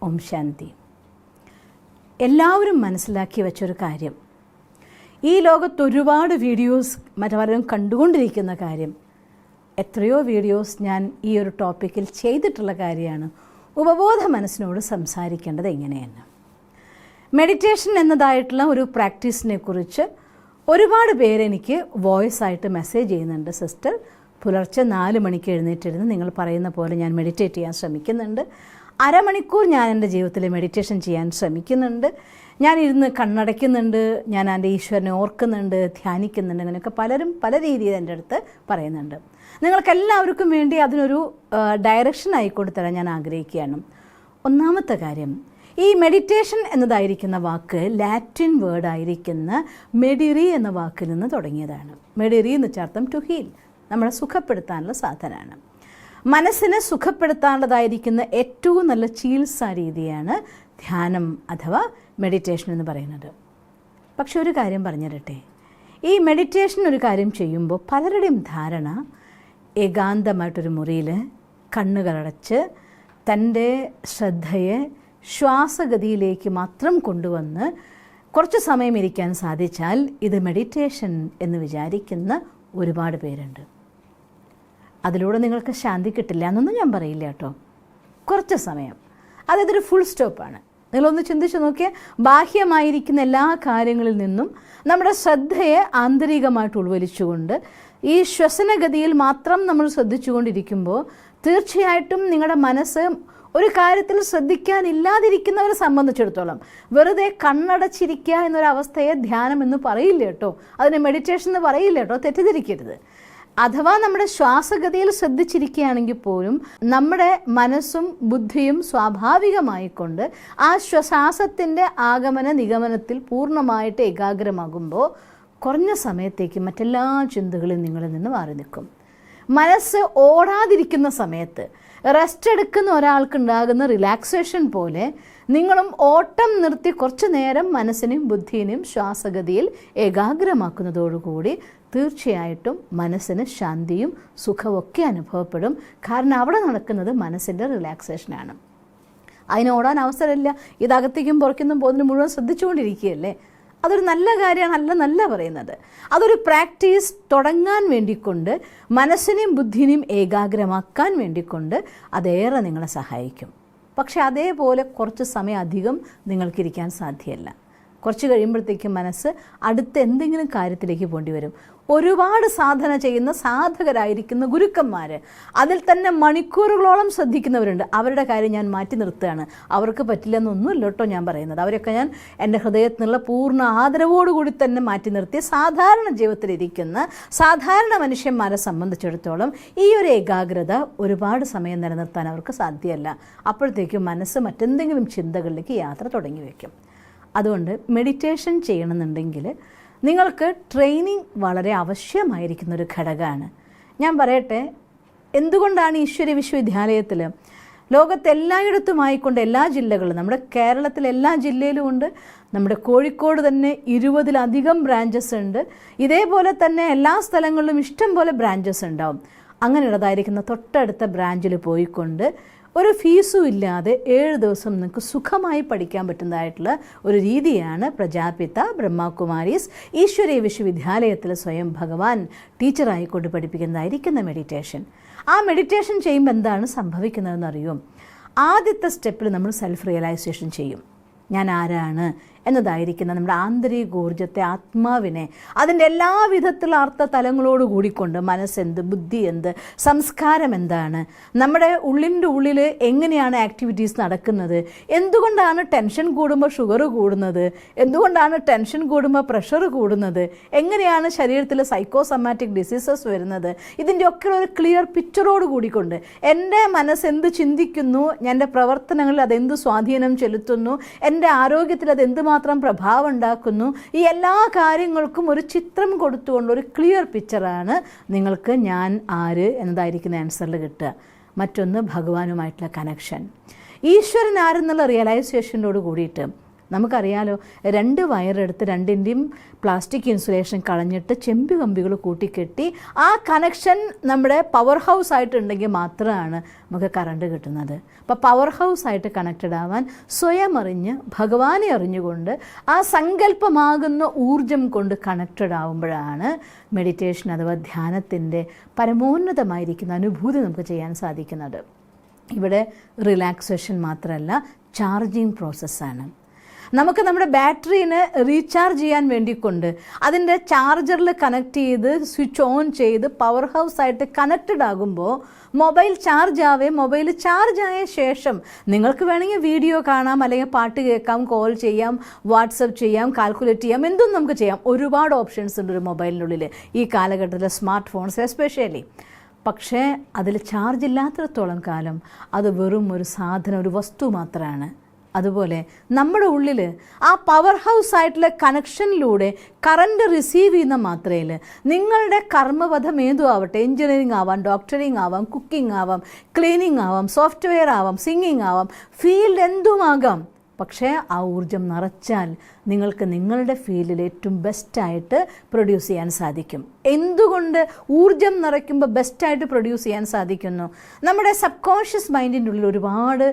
ഓം ശാന്തി. എല്ലാവരും മനസ്സിലാക്കി വെച്ചൊരു കാര്യം, ഈ ലോകത്ത് ഒരുപാട് വീഡിയോസ് മറ്റവരും കണ്ടുകൊണ്ടിരിക്കുന്ന കാര്യം, എത്രയോ വീഡിയോസ് ഞാൻ ഈ ഒരു ടോപ്പിക്കിൽ ചെയ്തിട്ടുള്ള കാര്യമാണ്. ഉപബോധ മനസ്സിനോട് സംസാരിക്കേണ്ടത് എങ്ങനെയെന്ന്. മെഡിറ്റേഷൻ എന്നതായിട്ടുള്ള ഒരു പ്രാക്ടീസിനെ കുറിച്ച് ഒരുപാട് പേരെനിക്ക് വോയിസ് ആയിട്ട് മെസ്സേജ് ചെയ്യുന്നുണ്ട്. സിസ്റ്റർ, പുലർച്ചെ 4 മണിക്ക് എഴുന്നേറ്റിരുന്ന് നിങ്ങൾ പറയുന്ന പോലെ ഞാൻ മെഡിറ്റേറ്റ് ചെയ്യാൻ ശ്രമിക്കുന്നുണ്ട്. അരമണിക്കൂർ ഞാൻ എൻ്റെ ജീവിതത്തിൽ മെഡിറ്റേഷൻ ചെയ്യാൻ ശ്രമിക്കുന്നുണ്ട്. ഞാൻ ഇരുന്ന് കണ്ണടയ്ക്കുന്നുണ്ട്, ഞാൻ എൻ്റെ ഈശ്വരനെ ഓർക്കുന്നുണ്ട്, ധ്യാനിക്കുന്നുണ്ട്. അങ്ങനെയൊക്കെ പലരും പല രീതിയിൽ എൻ്റെ അടുത്ത് പറയുന്നുണ്ട്. നിങ്ങൾക്കെല്ലാവർക്കും വേണ്ടി അതിനൊരു ഡയറക്ഷൻ ആയിക്കൊടുത്തരാൻ ഞാൻ ആഗ്രഹിക്കുകയാണ്. ഒന്നാമത്തെ കാര്യം, ഈ മെഡിറ്റേഷൻ എന്നതായിരിക്കുന്ന വാക്ക് ലാറ്റിൻ വേർഡായിരിക്കുന്ന മെഡിറി എന്ന വാക്കിൽ നിന്ന് തുടങ്ങിയതാണ്. മെഡിറി എന്ന് വെച്ചാൽ ടു ഹീൽ, നമ്മളെ സുഖപ്പെടുത്താനുള്ള സാധനമാണ്. മനസ്സിനെ സുഖപ്പെടുത്താനുള്ളതായിരിക്കുന്ന ഏറ്റവും നല്ല ചികിത്സാ രീതിയാണ് ധ്യാനം അഥവാ മെഡിറ്റേഷൻ എന്ന് പറയുന്നത്. പക്ഷെ ഒരു കാര്യം പറഞ്ഞു തരട്ടെ, ഈ മെഡിറ്റേഷൻ ഒരു കാര്യം ചെയ്യുമ്പോൾ പലരുടെയും ധാരണ ഏകാന്തമായിട്ടൊരു മുറിയിൽ കണ്ണുകളടച്ച് തൻ്റെ ശ്രദ്ധയെ ശ്വാസഗതിയിലേക്ക് മാത്രം കൊണ്ടുവന്ന് കുറച്ച് സമയം ഇരിക്കാൻ സാധിച്ചാൽ ഇത് മെഡിറ്റേഷൻ എന്ന് വിചാരിക്കുന്ന ഒരുപാട് പേരുണ്ട്. അതിലൂടെ നിങ്ങൾക്ക് ശാന്തി കിട്ടില്ല എന്നൊന്നും ഞാൻ പറയില്ല കേട്ടോ. കുറച്ച് സമയം, അതൊരു ഫുൾ സ്റ്റോപ്പാണ്. നിങ്ങളൊന്ന് ചിന്തിച്ച് നോക്കിയാൽ, ബാഹ്യമായിരിക്കുന്ന എല്ലാ കാര്യങ്ങളിൽ നിന്നും നമ്മുടെ ശ്രദ്ധയെ ആന്തരികമായിട്ട് ഉൾവലിച്ചുകൊണ്ട് ഈ ശ്വസനഗതിയിൽ മാത്രം നമ്മൾ ശ്രദ്ധിച്ചുകൊണ്ടിരിക്കുമ്പോൾ തീർച്ചയായിട്ടും നിങ്ങളുടെ മനസ്സ് ഒരു കാര്യത്തിൽ ശ്രദ്ധിക്കാനില്ലാതിരിക്കുന്നവരെ സംബന്ധിച്ചിടത്തോളം വെറുതെ കണ്ണടച്ചിരിക്കുക എന്നൊരവസ്ഥയെ ധ്യാനം എന്ന് പറയില്ല കേട്ടോ, അതിനെ മെഡിറ്റേഷൻ എന്ന് പറയില്ല കേട്ടോ, തെറ്റിദ്ധരിക്കരുത്. അഥവാ നമ്മുടെ ശ്വാസഗതിയിൽ ശ്രദ്ധിച്ചിരിക്കുകയാണെങ്കിൽ പോലും നമ്മുടെ മനസ്സും ബുദ്ധിയും സ്വാഭാവികമായിക്കൊണ്ട് ആ ശ്വാസത്തിൻ്റെ ആഗമന നിഗമനത്തിൽ പൂർണ്ണമായിട്ട് ഏകാഗ്രമാകുമ്പോൾ കുറഞ്ഞ സമയത്തേക്ക് മറ്റെല്ലാ ചിന്തകളും നിങ്ങളിൽ നിന്ന് മാറി നിൽക്കും. മനസ്സ് ഓടാതിരിക്കുന്ന സമയത്ത് റെസ്റ്റ് എടുക്കുന്ന ഒരാൾക്കുണ്ടാകുന്ന റിലാക്സേഷൻ പോലെ നിങ്ങളും ഓട്ടം നിർത്തി കുറച്ച് നേരം മനസ്സിനെയും ബുദ്ധിയെയും ശ്വാസഗതിയിൽ ഏകാഗ്രമാക്കുന്നതോടുകൂടി തീർച്ചയായിട്ടും മനസ്സിന് ശാന്തിയും സുഖമൊക്കെ അനുഭവപ്പെടും. കാരണം അവിടെ നടക്കുന്നത് മനസ്സിൻ്റെ റിലാക്സേഷനാണ്. അതിനോടാൻ അവസരമില്ല. ഇതകത്തേക്കും പുറയ്ക്കും പോകുന്നതിന് മുഴുവൻ ശ്രദ്ധിച്ചുകൊണ്ടിരിക്കുകയല്ലേ. അതൊരു നല്ല കാര്യമാണ്, നല്ല പറയുന്നത്. അതൊരു പ്രാക്ടീസ് തുടങ്ങാൻ വേണ്ടിക്കൊണ്ട് മനസ്സിനെയും ബുദ്ധിനെയും ഏകാഗ്രമാക്കാൻ വേണ്ടിക്കൊണ്ട് അതേറെ നിങ്ങളെ സഹായിക്കും. പക്ഷെ അതേപോലെ കുറച്ച് സമയം അധികം നിങ്ങൾക്കിരിക്കാൻ സാധ്യമല്ല. കുറച്ച് കഴിയുമ്പോഴത്തേക്കും മനസ്സ് അടുത്ത എന്തെങ്കിലും കാര്യത്തിലേക്ക് പോകേണ്ടി വരും. ഒരുപാട് സാധന ചെയ്യുന്ന സാധകരായിരിക്കുന്ന ഗുരുക്കന്മാർ അതിൽ തന്നെ മണിക്കൂറുകളോളം ശ്രദ്ധിക്കുന്നവരുണ്ട്. അവരുടെ കാര്യം ഞാൻ മാറ്റി നിർത്തുകയാണ്. അവർക്ക് പറ്റില്ലെന്നൊന്നുമില്ല കേട്ടോ ഞാൻ പറയുന്നത്. അവരൊക്കെ ഞാൻ എൻ്റെ ഹൃദയത്തിൽ നിന്നുള്ള പൂർണ്ണ ആദരവോടുകൂടി തന്നെ മാറ്റി നിർത്തി സാധാരണ ജീവിതത്തിലിരിക്കുന്ന സാധാരണ മനുഷ്യന്മാരെ സംബന്ധിച്ചിടത്തോളം ഈ ഒരു ഏകാഗ്രത ഒരുപാട് സമയം നിലനിർത്താൻ അവർക്ക് സാധ്യമല്ല. അപ്പോഴത്തേക്കും മനസ്സ് മറ്റെന്തെങ്കിലും ചിന്തകളിലേക്ക് യാത്ര തുടങ്ങി വയ്ക്കും. അതുകൊണ്ട് മെഡിറ്റേഷൻ ചെയ്യണമെന്നുണ്ടെങ്കിൽ നിങ്ങൾക്ക് ട്രെയിനിങ് വളരെ ആവശ്യമായിരിക്കുന്നൊരു ഘടകമാണ്. ഞാൻ പറയട്ടെ, എന്തുകൊണ്ടാണ് ഈശ്വരീയ വിശ്വവിദ്യാലയത്തിൽ ലോകത്തെല്ലായിടത്തുമായിക്കൊണ്ട് എല്ലാ ജില്ലകളും, നമ്മുടെ കേരളത്തിലെ എല്ലാ ജില്ലയിലും ഉണ്ട്, നമ്മുടെ കോഴിക്കോട് തന്നെ 20-ലധികം ബ്രാഞ്ചസ് ഉണ്ട്. ഇതേപോലെ തന്നെ എല്ലാ സ്ഥലങ്ങളിലും ഇഷ്ടം പോലെ ബ്രാഞ്ചസ് ഉണ്ടാവും. അങ്ങനെയുള്ളതായിരിക്കുന്ന തൊട്ടടുത്ത ബ്രാഞ്ചിൽ പോയിക്കൊണ്ട് ഒരു ഫീസും ഇല്ലാതെ 7 ദിവസം നിങ്ങൾക്ക് സുഖമായി പഠിക്കാൻ പറ്റുന്നതായിട്ടുള്ള ഒരു രീതിയാണ് പ്രജാപിത ബ്രഹ്മകുമാരീസ് ഈശ്വരീയ വിശ്വവിദ്യാലയത്തിൽ സ്വയം ഭഗവാൻ ടീച്ചറായിക്കൊണ്ട് പഠിപ്പിക്കുന്നതായിരിക്കുന്ന മെഡിറ്റേഷൻ. ആ മെഡിറ്റേഷൻ ചെയ്യുമ്പോൾ എന്താണ് സംഭവിക്കുന്നതെന്ന് അറിയും. ആദ്യത്തെ സ്റ്റെപ്പിൽ നമ്മൾ സെൽഫ് റിയലൈസേഷൻ ചെയ്യും. ഞാൻ ആരാണ് എന്നതായിരിക്കുന്ന നമ്മുടെ ആന്തരിക ഊർജ്ജത്തെ, ആത്മാവിനെ, അതിൻ്റെ എല്ലാ വിധത്തിലുള്ള അർത്ഥ തലങ്ങളോട് കൂടിക്കൊണ്ട് മനസ്സെന്ത്, ബുദ്ധി എന്ത്, സംസ്കാരം എന്താണ്, നമ്മുടെ ഉള്ളിൻ്റെ ഉള്ളിൽ എങ്ങനെയാണ് ആക്ടിവിറ്റീസ് നടക്കുന്നത്, എന്തുകൊണ്ടാണ് ടെൻഷൻ കൂടുമ്പോൾ ഷുഗർ കൂടുന്നത്, എന്തുകൊണ്ടാണ് ടെൻഷൻ കൂടുമ്പോൾ പ്രഷർ കൂടുന്നത്, എങ്ങനെയാണ് ശരീരത്തിൽ സൈക്കോസമാറ്റിക് ഡിസീസസ് വരുന്നത്, ഇതിൻ്റെയൊക്കെ ഒരു ക്ലിയർ പിക്ചറോട് കൂടിക്കൊണ്ട് എൻ്റെ മനസ്സ് എന്ത് ചിന്തിക്കുന്നു, എൻ്റെ പ്രവർത്തനങ്ങളിൽ അതെന്ത് സ്വാധീനം ചെലുത്തുന്നു, എൻ്റെ ആരോഗ്യത്തിൽ അതെന്ത് മാത്രം പ്രഭാവം ഉണ്ടാക്കുന്നു, ഈ എല്ലാ കാര്യങ്ങൾക്കും ഒരു ചിത്രം കൊടുത്തുകൊണ്ട് ഒരു ക്ലിയർ പിക്ചറാണ് നിങ്ങൾക്ക് ഞാൻ ആര് എന്നതായിരിക്കുന്ന ആൻസറിൽ കിട്ടുക. മറ്റൊന്ന് ഭഗവാനുമായിട്ടുള്ള കണക്ഷൻ. ഈശ്വരൻ ആരെന്നുള്ള റിയലൈസേഷനോട് കൂടിയിട്ട് നമുക്കറിയാലോ, 2 വയറെടുത്ത് 2ൻ്റെയും പ്ലാസ്റ്റിക് ഇൻസുലേഷൻ കളഞ്ഞിട്ട് ചെമ്പ് കമ്പികൾ കൂട്ടിക്കെട്ടി ആ കണക്ഷൻ നമ്മുടെ പവർ ഹൗസ് ആയിട്ടുണ്ടെങ്കിൽ മാത്രമാണ് നമുക്ക് കറണ്ട് കിട്ടുന്നത്. അപ്പോൾ പവർ ഹൗസ് ആയിട്ട് കണക്റ്റഡ് ആവാൻ സ്വയം അറിഞ്ഞ് ഭഗവാനെ അറിഞ്ഞുകൊണ്ട് ആ സങ്കല്പമാകുന്ന ഊർജം കൊണ്ട് കണക്റ്റഡ് ആവുമ്പോഴാണ് മെഡിറ്റേഷൻ അഥവാ ധ്യാനത്തിൻ്റെ പരമോന്നതമായിരിക്കുന്ന അനുഭൂതി നമുക്ക് ചെയ്യാൻ സാധിക്കുന്നത്. ഇവിടെ റിലാക്സേഷൻ മാത്രമല്ല, ചാർജിങ് പ്രോസസ്സാണ്. നമുക്ക് നമ്മുടെ ബാറ്ററീനെ റീചാർജ് ചെയ്യാൻ വേണ്ടിക്കൊണ്ട് അതിൻ്റെ ചാർജറിൽ കണക്ട് ചെയ്ത് സ്വിച്ച് ഓൺ ചെയ്ത് പവർ ഹൗസ് ആയിട്ട് കണക്റ്റഡ് ആകുമ്പോൾ മൊബൈൽ മൊബൈൽ ചാർജ് ആയ ശേഷം നിങ്ങൾക്ക് വേണമെങ്കിൽ വീഡിയോ കാണാം, അല്ലെങ്കിൽ പാട്ട് കേൾക്കാം, കോൾ ചെയ്യാം, വാട്സപ്പ് ചെയ്യാം, കാൽക്കുലേറ്റ് ചെയ്യാം, എന്തും നമുക്ക് ചെയ്യാം. ഒരുപാട് ഓപ്ഷൻസ് ഉണ്ട് ഒരു മൊബൈലിനുള്ളിൽ ഈ കാലഘട്ടത്തിലെ സ്മാർട്ട് ഫോൺസ് എസ്പെഷ്യലി. പക്ഷേ അതിൽ ചാർജ് ഇല്ലാത്തിടത്തോളം കാലം അത് വെറും ഒരു സാധനം, ഒരു വസ്തു മാത്രമാണ്. അതുപോലെ നമ്മുടെ ഉള്ളിൽ ആ പവർ ഹൗസ് ആയിട്ടുള്ള കണക്ഷനിലൂടെ കറണ്ട് റിസീവ് ചെയ്യുന്ന മാത്രയിൽ നിങ്ങളുടെ കർമ്മപഥം ഏതും ആവട്ടെ, എൻജിനീയറിംഗ് ആവാം, ഡോക്ടറിങ് ആവാം, കുക്കിംഗ് ആവാം, ക്ലീനിങ് ആവാം, സോഫ്റ്റ്വെയർ ആവാം, സിംഗിങ് ആവാം, ഫീൽഡ് എന്തുമാകാം. പക്ഷേ ആ ഊർജം നിറച്ചാൽ നിങ്ങൾക്ക് നിങ്ങളുടെ ഫീൽഡിൽ ഏറ്റവും ബെസ്റ്റായിട്ട് പ്രൊഡ്യൂസ് ചെയ്യാൻ സാധിക്കും. എന്തുകൊണ്ട് ഊർജം നിറയ്ക്കുമ്പോൾ ബെസ്റ്റായിട്ട് പ്രൊഡ്യൂസ് ചെയ്യാൻ സാധിക്കുന്നു? നമ്മുടെ സബ് കോൺഷ്യസ് മൈൻഡിൻ്റെ ഉള്ളിൽ ഒരുപാട്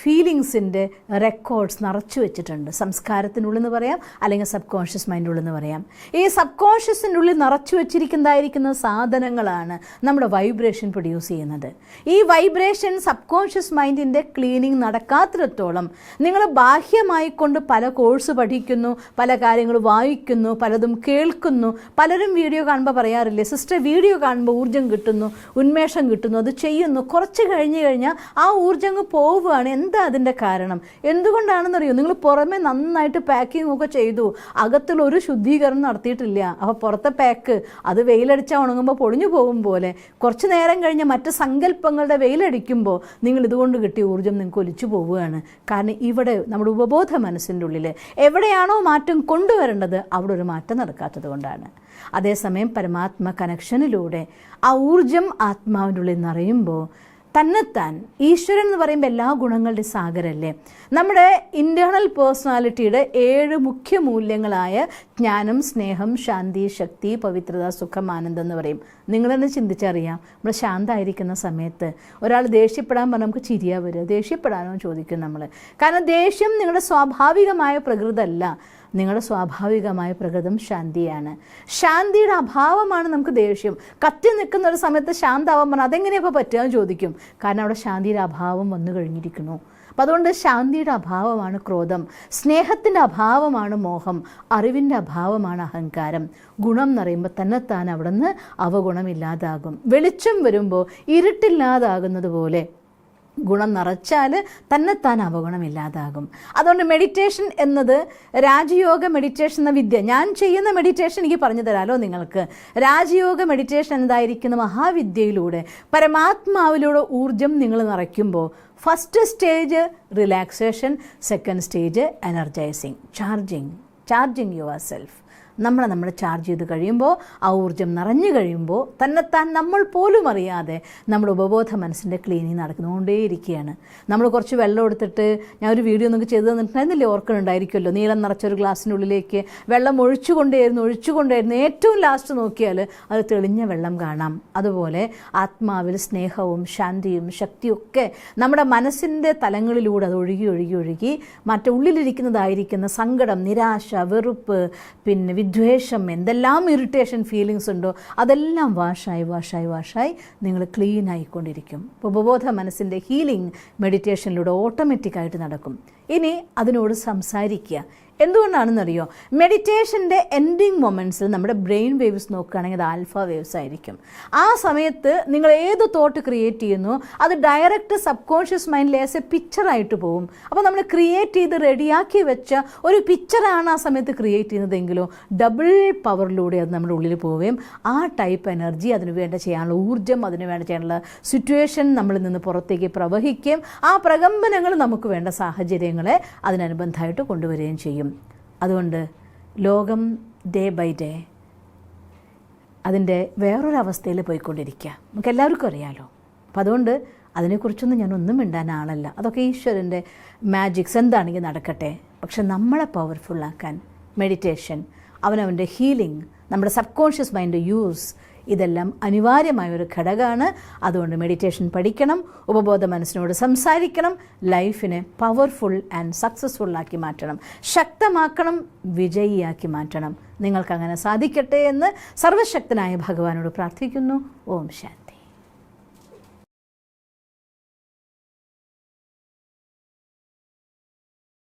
ഫീലിങ്സിൻ്റെ റെക്കോർഡ്സ് നിറച്ചു വെച്ചിട്ടുണ്ട്. സംസ്കാരത്തിനുള്ളിൽ നിന്ന് പറയാം, അല്ലെങ്കിൽ സബ് കോൺഷ്യസ് മൈൻഡിനുള്ളിൽ നിന്ന് പറയാം. ഈ സബ് കോൺഷ്യസിൻ്റെ ഉള്ളിൽ നിറച്ചു വെച്ചിരിക്കുന്നതായിരിക്കുന്ന സാധനങ്ങളാണ് നമ്മുടെ വൈബ്രേഷൻ പ്രൊഡ്യൂസ് ചെയ്യുന്നത്. ഈ വൈബ്രേഷൻ സബ് കോൺഷ്യസ് മൈൻഡിൻ്റെ ക്ലീനിങ് നടക്കാത്തിടത്തോളം നിങ്ങൾ ബാഹ്യമായിക്കൊണ്ട് പല കോഴ്സ് പഠിക്കുന്നു, പല കാര്യങ്ങൾ വായിക്കുന്നു, പലതും കേൾക്കുന്നു. പലരും വീഡിയോ കാണുമ്പോൾ പറയാറില്ലേ, സിസ്റ്റർ വീഡിയോ കാണുമ്പോൾ ഊർജ്ജം കിട്ടുന്നു, ഉന്മേഷം കിട്ടുന്നു, അത് ചെയ്യുന്നു. കുറച്ച് കഴിഞ്ഞ് കഴിഞ്ഞാൽ ആ ഊർജ്ജം അങ്ങ് പോവുകയാണ്. എന്താ അതിൻ്റെ കാരണം? എന്തുകൊണ്ടാണെന്നറിയോ? നിങ്ങൾ പുറമെ നന്നായിട്ട് പാക്കിംഗ് ഒക്കെ ചെയ്തു, അകത്തുള്ള ഒരു ശുദ്ധീകരണം നടത്തിയിട്ടില്ല. അപ്പോൾ പുറത്തെ പാക്ക് അത് വെയിലടിച്ചാൽ ഉണങ്ങുമ്പോൾ പൊളിഞ്ഞു പോകും പോലെ കുറച്ച് നേരം കഴിഞ്ഞ് മറ്റ് സങ്കല്പങ്ങളുടെ വെയിലടിക്കുമ്പോൾ നിങ്ങൾ ഇതുകൊണ്ട് കിട്ടിയ ഊർജ്ജം നിങ്ങൾക്ക് ഒലിച്ചു പോവുകയാണ്. കാരണം ഇവിടെ നമ്മുടെ ഉപബോധ മനസ്സിൻ്റെ ഉള്ളിൽ എവിടെയാണോ മാറ്റം കൊണ്ടുവരേണ്ടത് അവിടെ ഒരു മാറ്റം നടക്കാത്തത് കൊണ്ടാണ്. അതേസമയം പരമാത്മ കണക്ഷനിലൂടെ ആ ഊർജ്ജം ആത്മാവിൻ്റെ ഉള്ളിൽ നിറയുമ്പോൾ തന്നെത്താൻ ഈശ്വരൻ എന്ന് പറയുമ്പോൾ എല്ലാ ഗുണങ്ങളുടെ സാഗരല്ലേ. നമ്മുടെ ഇൻറ്റേർണൽ പേഴ്സണാലിറ്റിയുടെ 7 മുഖ്യ മൂല്യങ്ങളായ ജ്ഞാനം, സ്നേഹം, ശാന്തി, ശക്തി, പവിത്രത, സുഖം, ആനന്ദം എന്ന് പറയും. നിങ്ങളെന്നെ ചിന്തിച്ചറിയാം, നമ്മൾ ശാന്തമായിരിക്കുന്ന സമയത്ത് ഒരാൾ ദേഷ്യപ്പെടാൻ പറഞ്ഞാൽ നമുക്ക് ചിരിയാ വരിക. ദേഷ്യപ്പെടാനോ ചോദിക്കും നമ്മൾ. കാരണം ദേഷ്യം നിങ്ങളുടെ സ്വാഭാവികമായ പ്രകൃതമല്ല. നിങ്ങളുടെ സ്വാഭാവികമായ പ്രകൃതം ശാന്തിയാണ്. ശാന്തിയുടെ അഭാവമാണ് നമുക്ക് ദേഷ്യം. കത്തി നിൽക്കുന്ന ഒരു സമയത്ത് ശാന്താവാൻ പറഞ്ഞാൽ അതെങ്ങനെയാണ് ഇപ്പോൾ പറ്റുക എന്ന് ചോദിക്കും. കാരണം അവിടെ ശാന്തിയുടെ അഭാവം വന്നു കഴിഞ്ഞിരിക്കുന്നു. അപ്പം അതുകൊണ്ട് ശാന്തിയുടെ അഭാവമാണ് ക്രോധം, സ്നേഹത്തിൻ്റെ അഭാവമാണ് മോഹം, അറിവിൻ്റെ അഭാവമാണ് അഹങ്കാരം. ഗുണം എന്ന് പറയുമ്പോൾ തന്നെത്താൻ അവിടെ നിന്ന് അവഗുണമില്ലാതാകും. വെളിച്ചം വരുമ്പോൾ ഇരുട്ടില്ലാതാകുന്നത് പോലെ ഗുണം നിറച്ചാൽ തന്നെത്താൻ അവഗുണമില്ലാതാകും. അതുകൊണ്ട് മെഡിറ്റേഷൻ എന്നത് രാജയോഗ മെഡിറ്റേഷൻ എന്ന വിദ്യ, ഞാൻ ചെയ്യുന്ന മെഡിറ്റേഷൻ എനിക്ക് പറഞ്ഞു തരാമല്ലോ നിങ്ങൾക്ക്. രാജയോഗ മെഡിറ്റേഷൻ എന്നതായിരിക്കുന്ന മഹാവിദ്യയിലൂടെ പരമാത്മാവിലൂടെ ഊർജം നിങ്ങൾ നിറയ്ക്കുമ്പോൾ first stage relaxation, second stage energising, charging yourself. നമ്മൾ ചാർജ് ചെയ്ത് കഴിയുമ്പോൾ ആ ഊർജ്ജം നിറഞ്ഞു കഴിയുമ്പോൾ തന്നെത്താൻ നമ്മൾ പോലും അറിയാതെ നമ്മുടെ ഉപബോധ മനസ്സിൻ്റെ ക്ലീനിങ് നടക്കുന്നുകൊണ്ടേയിരിക്കുകയാണ്. നമ്മൾ കുറച്ച് വെള്ളം എടുത്തിട്ട്, ഞാൻ ഒരു വീഡിയോ നിങ്ങൾക്ക് ചെയ്ത് തന്നിട്ടുണ്ടായിരുന്നില്ലേ, ഓർക്കുന്നുണ്ടായിരിക്കുമല്ലോ, നീളം നിറച്ചൊരു ഗ്ലാസ്സിനുള്ളിലേക്ക് വെള്ളം ഒഴിച്ചുകൊണ്ടേയിരുന്നു. ഏറ്റവും ലാസ്റ്റ് നോക്കിയാൽ അത് തെളിഞ്ഞ വെള്ളം കാണാം. അതുപോലെ ആത്മാവിൽ സ്നേഹവും ശാന്തിയും ശക്തിയൊക്കെ നമ്മുടെ മനസ്സിൻ്റെ തലങ്ങളിലൂടെ അത് ഒഴുകി മറ്റുള്ളിലിരിക്കുന്നതായിരിക്കുന്ന സങ്കടം, നിരാശ, വെറുപ്പ്, പിന്നെ വിദ്വേഷം, എന്തെല്ലാം ഇറിറ്റേഷൻ ഫീലിങ്സ് ഉണ്ടോ അതെല്ലാം വാഷായി നിങ്ങൾ ക്ലീൻ ആയിക്കൊണ്ടിരിക്കും. ഉപബോധ മനസ്സിൻ്റെ ഹീലിംഗ് മെഡിറ്റേഷനിലൂടെ ഓട്ടോമാറ്റിക്കായിട്ട് നടക്കും. ഇനി അതിനോട് സംസാരിക്കുക. എന്തുകൊണ്ടാണെന്നറിയോ? മെഡിറ്റേഷൻ്റെ എൻഡിങ് മൊമെൻറ്റ്സിൽ നമ്മുടെ ബ്രെയിൻ വേവ്സ് നോക്കുകയാണെങ്കിൽ അത് ആൽഫ വേവ്സ് ആയിരിക്കും. ആ സമയത്ത് നിങ്ങൾ ഏത് തോട്ട് ക്രിയേറ്റ് ചെയ്യുന്നു അത് ഡയറക്റ്റ് സബ് കോൺഷ്യസ് മൈൻഡിൽ ആസ് എ പിക്ചറായിട്ട് പോകും. അപ്പോൾ നമ്മൾ ക്രിയേറ്റ് ചെയ്ത് റെഡിയാക്കി വെച്ച ഒരു പിക്ചറാണ് ആ സമയത്ത് ക്രിയേറ്റ് ചെയ്യുന്നതെങ്കിലോ ഡബിൾ പവറിലൂടെ അത് നമ്മുടെ ഉള്ളിൽ പോവുകയും ആ ടൈപ്പ് എനർജി, അതിന് വേണ്ട ചെയ്യാനുള്ള ഊർജ്ജം, അതിന് വേണ്ട ചെയ്യാനുള്ള സിറ്റുവേഷൻ നമ്മളിൽ നിന്ന് പുറത്തേക്ക് പ്രവഹിക്കുകയും ആ പ്രകമ്പനങ്ങൾ നമുക്ക് വേണ്ട സാഹചര്യങ്ങളെ അതിനനുബന്ധമായിട്ട് കൊണ്ടുവരികയും ചെയ്യും. അതുകൊണ്ട് ലോകം ഡേ ബൈ ഡേ അതിൻ്റെ വേറൊരവസ്ഥയിൽ പോയിക്കൊണ്ടിരിക്കുക, നമുക്ക് എല്ലാവർക്കും അറിയാമല്ലോ. അപ്പം അതുകൊണ്ട് അതിനെക്കുറിച്ചൊന്നും ഞാനൊന്നും മിണ്ടാൻ ആളല്ല. അതൊക്കെ ഈശ്വരൻ്റെ മാജിക്സ് എന്താണെങ്കിൽ നടക്കട്ടെ. പക്ഷെ നമ്മളെ പവർഫുള്ളാക്കാൻ മെഡിറ്റേഷൻ, അവനവൻ്റെ ഹീലിംഗ്, നമ്മുടെ സബ് കോൺഷ്യസ് മൈൻഡ് യൂസ്, ഇതെല്ലാം അനിവാര്യമായൊരു ഘടകമാണ്. അതുകൊണ്ട് മെഡിറ്റേഷൻ പഠിക്കണം, ഉപബോധ മനസ്സിനോട് സംസാരിക്കണം, ലൈഫിനെ പവർഫുൾ ആൻഡ് സക്സസ്ഫുള്ളാക്കി മാറ്റണം, ശക്തമാക്കണം, വിജയിയാക്കി മാറ്റണം. നിങ്ങൾക്കങ്ങനെ സാധിക്കട്ടെ എന്ന് സർവശക്തനായ ഭഗവാനോട് പ്രാർത്ഥിക്കുന്നു. ഓം ശാന്തി.